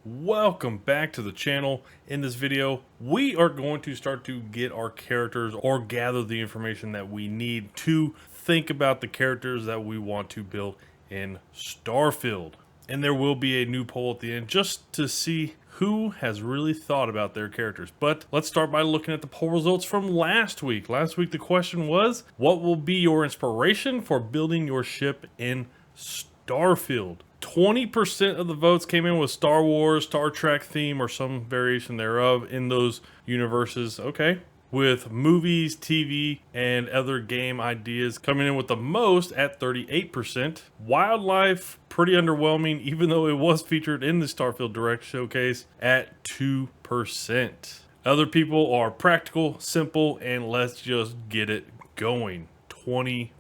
Welcome back to the channel. In this video, we are going to start to get our characters or gather the information that we need to think about the characters that we want to build in Starfield. And there will be a new poll at the end just to see who has really thought about their characters. But let's start by looking at the poll results from last week. Last week the question was, what will be your inspiration for building your ship in Starfield? 20% of the votes came in with Star Wars, Star Trek theme, or some variation thereof in those universes. Okay. With movies, TV, and other game ideas coming in with the most at 38%. Wildlife, pretty underwhelming, even though it was featured in the Starfield Direct showcase at 2%. Other people are practical, simple, and let's just get it going. 20%.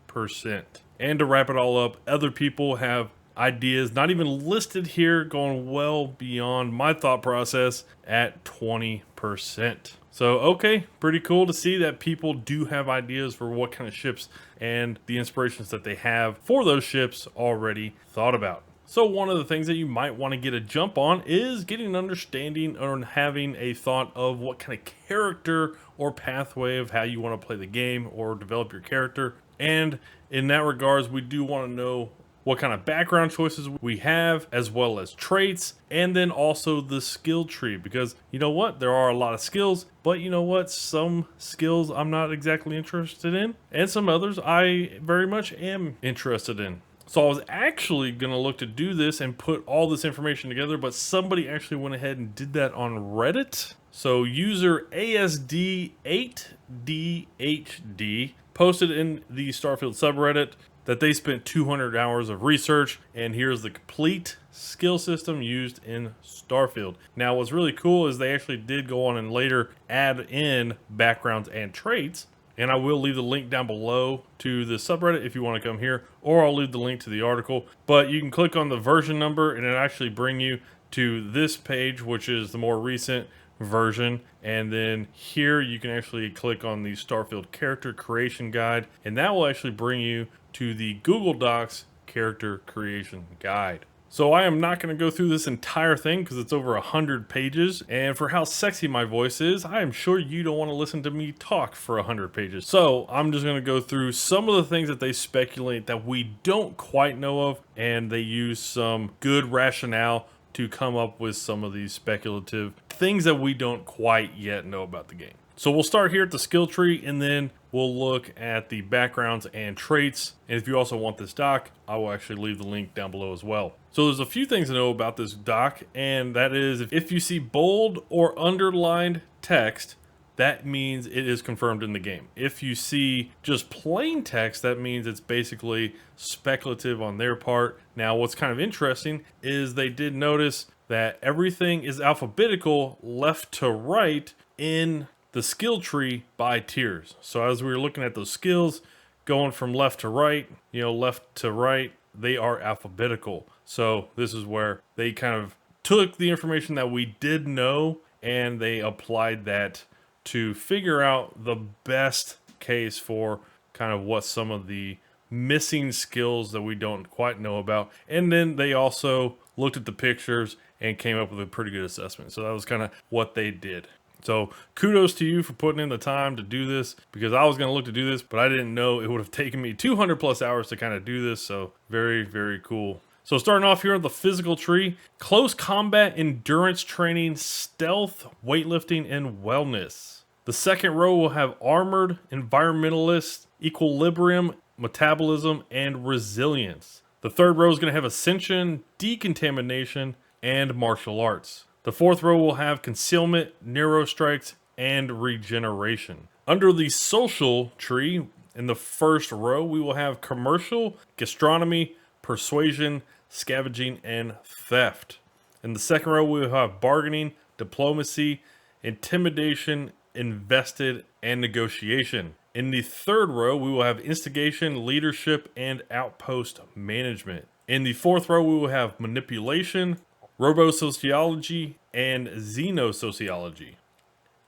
And to wrap it all up, other people have ideas not even listed here going well beyond my thought process at 20%. So okay, pretty cool to see that people do have ideas for what kind of ships and the inspirations that they have for those ships already thought about. So one of the things that you might want to get a jump on is getting an understanding or having a thought of what kind of character or pathway of how you want to play the game or develop your character. And in that regards, we do want to know what kind of background choices we have, as well as traits, and then also the skill tree, because you know what, there are a lot of skills, but you know what, some skills I'm not exactly interested in, and some others I very much am interested in. So I was actually going to look to do this and put all this information together, but somebody actually went ahead and did that on Reddit. So user ASD8DHD posted in the Starfield subreddit that they spent 200 hours of research, and here's the complete skill system used in Starfield. Now what's really cool is they actually did go on and later add in backgrounds and traits, and I will leave the link down below to the subreddit if you want to come here, or I'll leave the link to the article. But you can click on the version number and it'll actually bring you to this page, which is the more recent version, and then here you can actually click on the Starfield character creation guide, and that will actually bring you to the Google Docs character creation guide. So I am not going to go through this entire thing because it's over 100 pages, and for how sexy my voice is, I am sure you don't want to listen to me talk for 100 pages. So I'm just going to go through some of the things that they speculate that we don't quite know of, and they use some good rationale to come up with some of these speculative things that we don't quite yet know about the game. So we'll start here at the skill tree, and then we'll look at the backgrounds and traits. And if you also want this doc, I will actually leave the link down below as well. So there's a few things to know about this doc, and that is if you see bold or underlined text, that means it is confirmed in the game. If you see just plain text, that means it's basically speculative on their part. Now, what's kind of interesting is they did notice that everything is alphabetical left to right in the skill tree by tiers. So as we were looking at those skills going from left to right, left to right, they are alphabetical. So this is where they kind of took the information that we did know and they applied that to figure out the best case for kind of what some of the missing skills that we don't quite know about. And then they also looked at the pictures and came up with a pretty good assessment. So that was kind of what they did. So kudos to you for putting in the time to do this, because I was going to look to do this, but I didn't know it would have taken me 200 plus hours to kind of do this. So very, very cool. So starting off here on the physical tree, close combat, endurance training, stealth, weightlifting, and wellness. The second row will have armored, environmentalist, equilibrium, metabolism, and resilience. The third row is going to have ascension, decontamination, and martial arts. The fourth row will have concealment, neurostrikes, and regeneration. Under the social tree, in the first row, we will have commercial, gastronomy, persuasion, scavenging, and theft. In the second row, we will have bargaining, diplomacy, intimidation, invested, and negotiation. In the third row, we will have instigation, leadership, and outpost management. In the fourth row, we will have manipulation, robo-sociology, and xenosociology.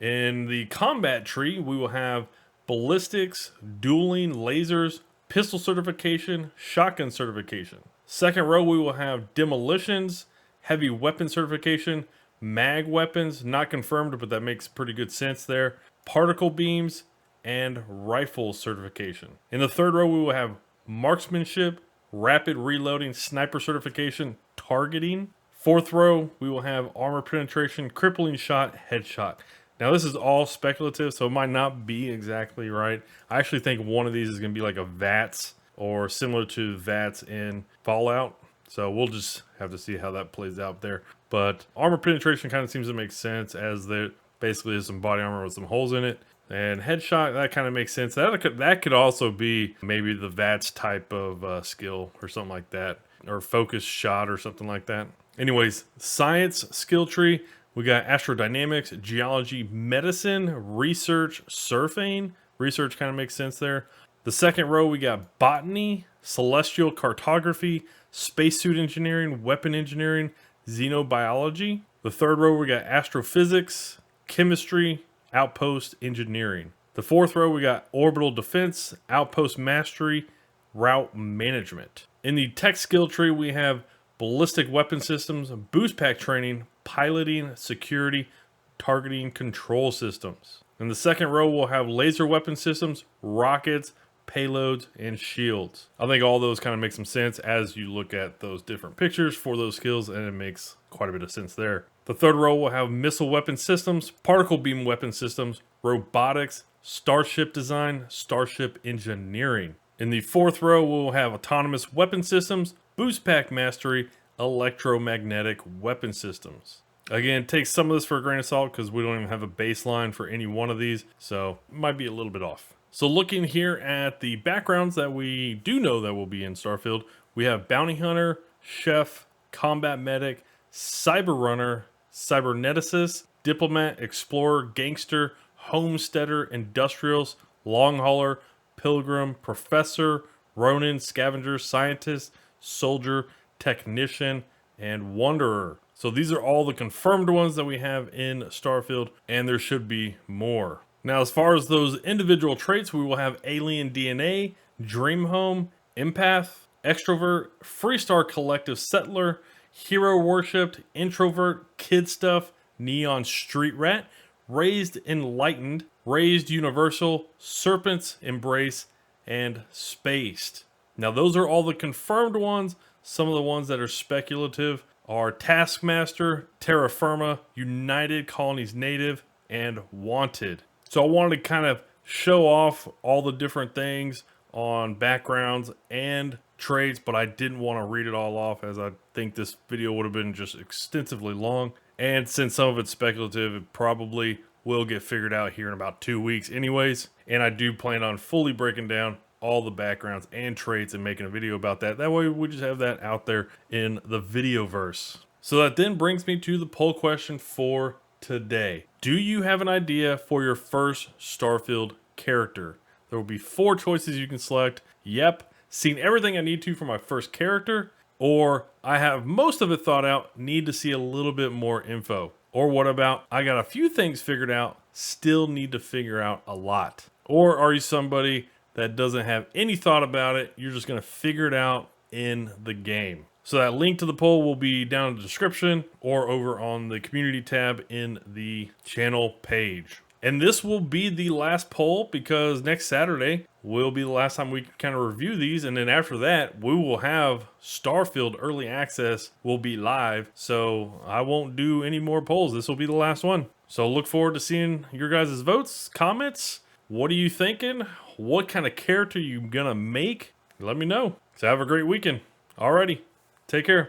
In the combat tree, we will have ballistics, dueling, lasers, pistol certification, shotgun certification. Second row, we will have demolitions, heavy weapon certification, mag weapons, not confirmed, but that makes pretty good sense there, particle beams, and rifle certification. In the third row, we will have marksmanship, rapid reloading, sniper certification, targeting. Fourth row, we will have armor penetration, crippling shot, headshot. Now this is all speculative, so it might not be exactly right. I actually think one of these is going to be like a VATS or similar to VATS in Fallout. So we'll just have to see how that plays out there. But armor penetration kind of seems to make sense, as there basically is some body armor with some holes in it. And headshot, that kind of makes sense. That could also be maybe the VATS type of skill or something like that. Or focus shot or something like that. Anyways, science skill tree. We got astrodynamics, geology, medicine, research, surfing. Research kind of makes sense there. The second row, we got botany, celestial cartography, spacesuit engineering, weapon engineering, xenobiology. The third row, we got astrophysics, chemistry, outpost engineering. The fourth row, we got orbital defense, outpost mastery, route management. In the tech skill tree, we have ballistic weapon systems, boost pack training, piloting, security, targeting, control systems. In the second row, we'll have laser weapon systems, rockets, payloads, and shields. I think all those kind of make some sense as you look at those different pictures for those skills, and it makes quite a bit of sense there. The third row will have missile weapon systems, particle beam weapon systems, robotics, starship design, starship engineering. In the fourth row, we'll have autonomous weapon systems, boost pack mastery, electromagnetic weapon systems. Again, take some of this for a grain of salt because we don't even have a baseline for any one of these, so it might be a little bit off. So looking here at the backgrounds that we do know that will be in Starfield, we have bounty hunter, chef, combat medic, cyber runner, cyberneticist, diplomat, explorer, gangster, homesteader, industrialist, long hauler, pilgrim, professor, ronin, scavenger, scientist, soldier, technician, and wanderer. So these are all the confirmed ones that we have in Starfield, and there should be more. Now, as far as those individual traits, we will have alien DNA, dream home, empath, extrovert, freestar collective settler, hero worshipped, introvert, kid stuff, neon street rat, raised enlightened, raised universal, serpent's embrace, and spaced. Now, those are all the confirmed ones. Some of the ones that are speculative are Taskmaster, Terra Firma, United Colonies Native, and Wanted. So I wanted to kind of show off all the different things on backgrounds and traits, but I didn't want to read it all off, as I think this video would have been just extensively long. And since some of it's speculative, it probably will get figured out here in about 2 weeks anyways. And I do plan on fully breaking down all the backgrounds and traits and making a video about that. That way we just have that out there in the video verse. So that then brings me to the poll question for today. Do you have an idea for your first Starfield character? There will be 4 choices you can select. Yep, seen everything I need to for my first character, or I have most of it thought out, need to see a little bit more info. Or what about, I got a few things figured out, still need to figure out a lot. Or are you somebody that doesn't have any thought about it, you're just going to figure it out in the game? So that link to the poll will be down in the description or over on the community tab in the channel page. And this will be the last poll, because next Saturday will be the last time we can kind of review these. And then after that, we will have Starfield Early Access will be live. So I won't do any more polls. This will be the last one. So look forward to seeing your guys' votes, comments. What are you thinking? What kind of character you gonna make? Let me know. So have a great weekend. Alrighty. Take care.